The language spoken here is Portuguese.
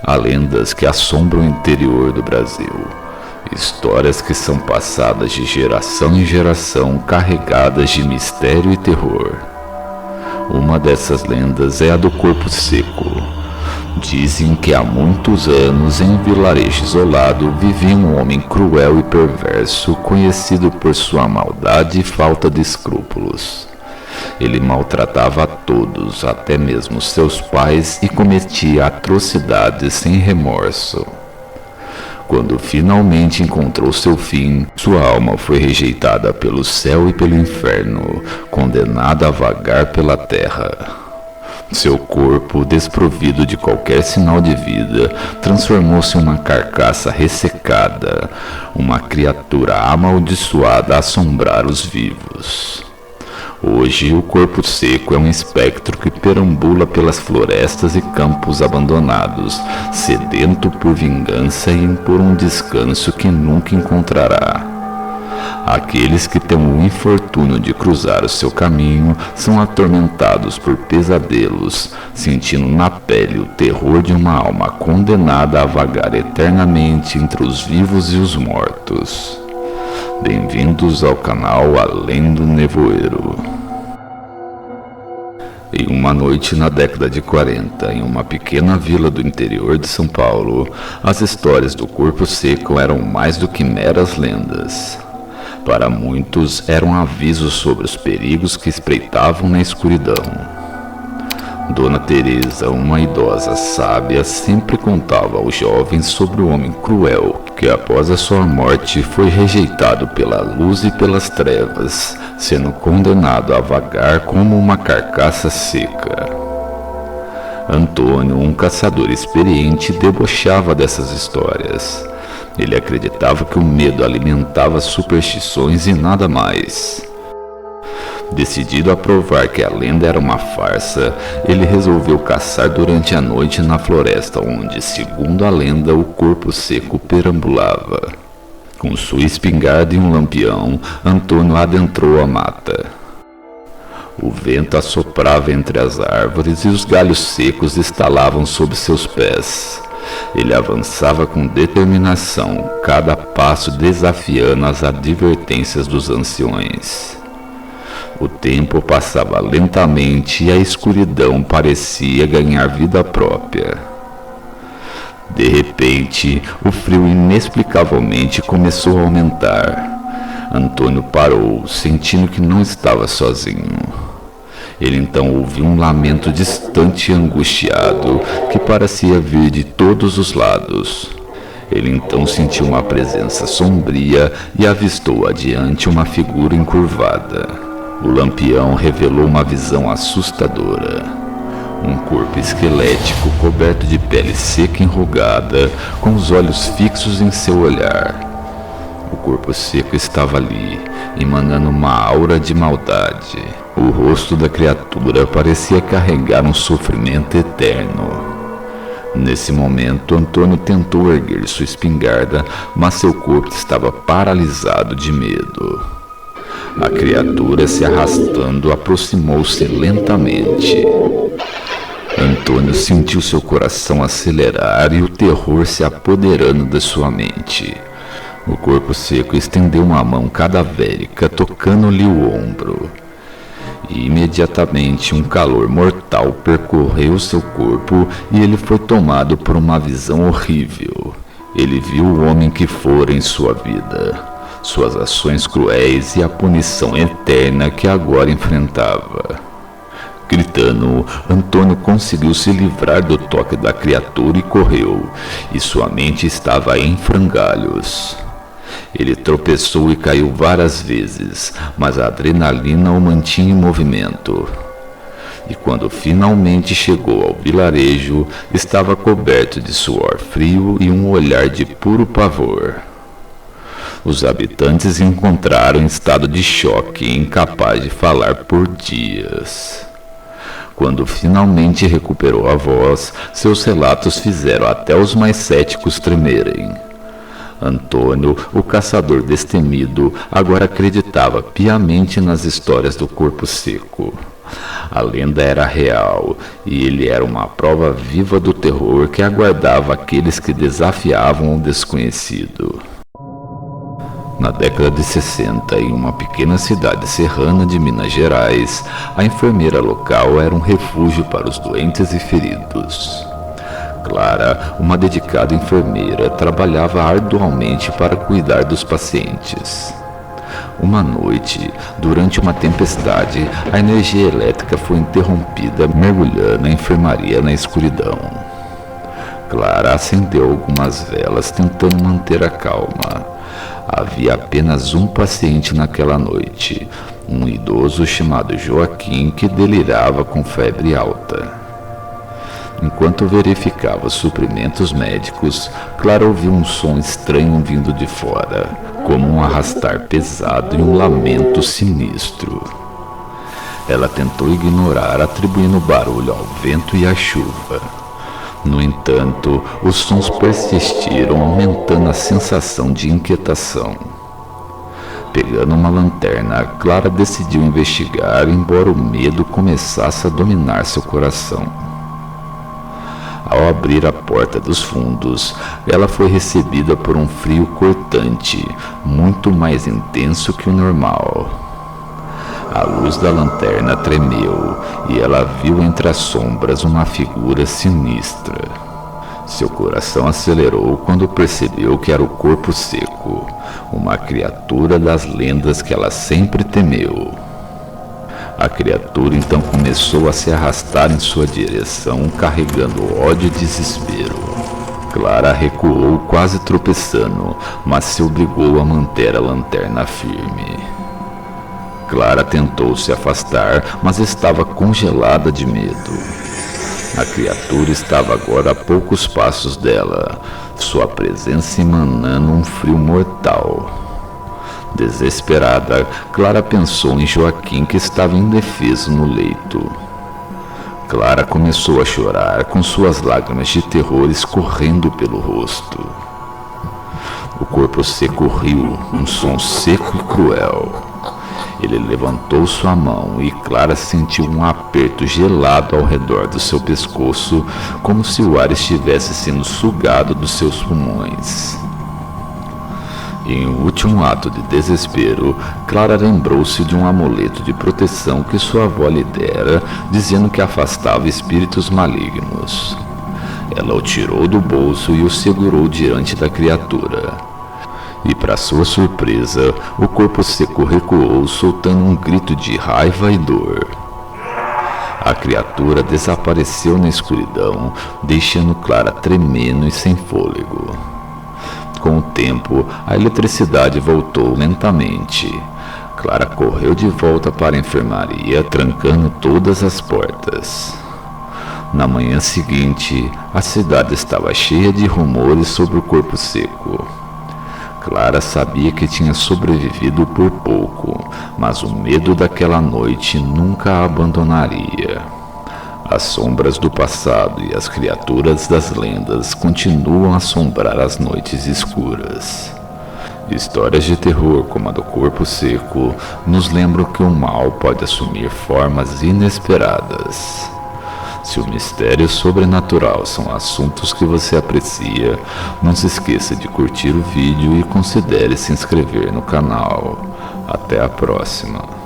Há lendas que assombram o interior do Brasil. Histórias que são passadas de geração em geração, carregadas de mistério e terror. Uma dessas lendas é a do Corpo Seco. Dizem que há muitos anos, em um vilarejo isolado, vivia um homem cruel e perverso, conhecido por sua maldade e falta de escrúpulos. Ele maltratava a todos, até mesmo seus pais, e cometia atrocidades sem remorso. Quando finalmente encontrou seu fim, sua alma foi rejeitada pelo céu e pelo inferno, condenada a vagar pela terra. Seu corpo, desprovido de qualquer sinal de vida, transformou-se em uma carcaça ressecada, uma criatura amaldiçoada a assombrar os vivos. Hoje, o Corpo Seco é um espectro que perambula pelas florestas e campos abandonados, sedento por vingança e por um descanso que nunca encontrará. Aqueles que têm o infortúnio de cruzar o seu caminho são atormentados por pesadelos, sentindo na pele o terror de uma alma condenada a vagar eternamente entre os vivos e os mortos. Bem-vindos ao canal Além do Nevoeiro. Em uma noite na década de 40, em uma pequena vila do interior de São Paulo, as histórias do Corpo Seco eram mais do que meras lendas. Para muitos, eram avisos sobre os perigos que espreitavam na escuridão. Dona Teresa, uma idosa sábia, sempre contava aos jovens sobre o homem cruel, que após a sua morte foi rejeitado pela luz e pelas trevas, sendo condenado a vagar como uma carcaça seca. Antônio, um caçador experiente, debochava dessas histórias. Ele acreditava que o medo alimentava superstições e nada mais. Decidido a provar que a lenda era uma farsa, ele resolveu caçar durante a noite na floresta onde, segundo a lenda, o Corpo Seco perambulava. Com sua espingarda e um lampião, Antônio adentrou a mata. O vento assoprava entre as árvores e os galhos secos estalavam sob seus pés. Ele avançava com determinação, cada passo desafiando as advertências dos anciões. O tempo passava lentamente e a escuridão parecia ganhar vida própria. De repente, o frio inexplicavelmente começou a aumentar. Antônio parou, sentindo que não estava sozinho. Ele então ouviu um lamento distante e angustiado que parecia vir de todos os lados. Ele então sentiu uma presença sombria e avistou adiante uma figura encurvada. O lampião revelou uma visão assustadora. Um corpo esquelético coberto de pele seca e enrugada, com os olhos fixos em seu olhar. O Corpo Seco estava ali, emanando uma aura de maldade. O rosto da criatura parecia carregar um sofrimento eterno. Nesse momento, Antônio tentou erguer sua espingarda, mas seu corpo estava paralisado de medo. A criatura, se arrastando, aproximou-se lentamente. Antônio sentiu seu coração acelerar e o terror se apoderando da sua mente. O Corpo Seco estendeu uma mão cadavérica, tocando-lhe o ombro. E imediatamente um calor mortal percorreu seu corpo e ele foi tomado por uma visão horrível. Ele viu o homem que fora em sua vida, suas ações cruéis e a punição eterna que agora enfrentava. Gritando, Antônio conseguiu se livrar do toque da criatura e correu, e sua mente estava em frangalhos. Ele tropeçou e caiu várias vezes, mas a adrenalina o mantinha em movimento. E quando finalmente chegou ao vilarejo, estava coberto de suor frio e um olhar de puro pavor. Os habitantes encontraram em estado de choque, incapaz de falar por dias. Quando finalmente recuperou a voz, seus relatos fizeram até os mais céticos tremerem. Antônio, o caçador destemido, agora acreditava piamente nas histórias do Corpo Seco. A lenda era real e ele era uma prova viva do terror que aguardava aqueles que desafiavam o desconhecido. Na década de 60, em uma pequena cidade serrana de Minas Gerais, a enfermeira local era um refúgio para os doentes e feridos. Clara, uma dedicada enfermeira, trabalhava arduamente para cuidar dos pacientes. Uma noite, durante uma tempestade, a energia elétrica foi interrompida, mergulhando a enfermaria na escuridão. Clara acendeu algumas velas, tentando manter a calma. Havia apenas um paciente naquela noite, um idoso chamado Joaquim que delirava com febre alta. Enquanto verificava os suprimentos médicos, Clara ouviu um som estranho vindo de fora, como um arrastar pesado e um lamento sinistro. Ela tentou ignorar, atribuindo o barulho ao vento e à chuva. No entanto, os sons persistiram, aumentando a sensação de inquietação. Pegando uma lanterna, Clara decidiu investigar, embora o medo começasse a dominar seu coração. Ao abrir a porta dos fundos, ela foi recebida por um frio cortante, muito mais intenso que o normal. A luz da lanterna tremeu e ela viu entre as sombras uma figura sinistra. Seu coração acelerou quando percebeu que era o Corpo Seco, uma criatura das lendas que ela sempre temeu. A criatura então começou a se arrastar em sua direção, carregando ódio e desespero. Clara recuou, quase tropeçando, mas se obrigou a manter a lanterna firme. Clara tentou se afastar, mas estava congelada de medo. A criatura estava agora a poucos passos dela, sua presença emanando um frio mortal. Desesperada, Clara pensou em Joaquim, que estava indefeso no leito. Clara começou a chorar, com suas lágrimas de terror escorrendo pelo rosto. O Corpo Seco riu, um som seco e cruel. Ele levantou sua mão e Clara sentiu um aperto gelado ao redor do seu pescoço, como se o ar estivesse sendo sugado dos seus pulmões. Em um último ato de desespero, Clara lembrou-se de um amuleto de proteção que sua avó lhe dera, dizendo que afastava espíritos malignos. Ela o tirou do bolso e o segurou diante da criatura. E, para sua surpresa, o Corpo Seco recuou, soltando um grito de raiva e dor. A criatura desapareceu na escuridão, deixando Clara tremendo e sem fôlego. Com o tempo, a eletricidade voltou lentamente. Clara correu de volta para a enfermaria, trancando todas as portas. Na manhã seguinte, a cidade estava cheia de rumores sobre o Corpo Seco. Clara sabia que tinha sobrevivido por pouco, mas o medo daquela noite nunca a abandonaria. As sombras do passado e as criaturas das lendas continuam a assombrar as noites escuras. Histórias de terror como a do Corpo Seco nos lembram que o mal pode assumir formas inesperadas. Se o mistério sobrenatural são assuntos que você aprecia, não se esqueça de curtir o vídeo e considere se inscrever no canal. Até a próxima.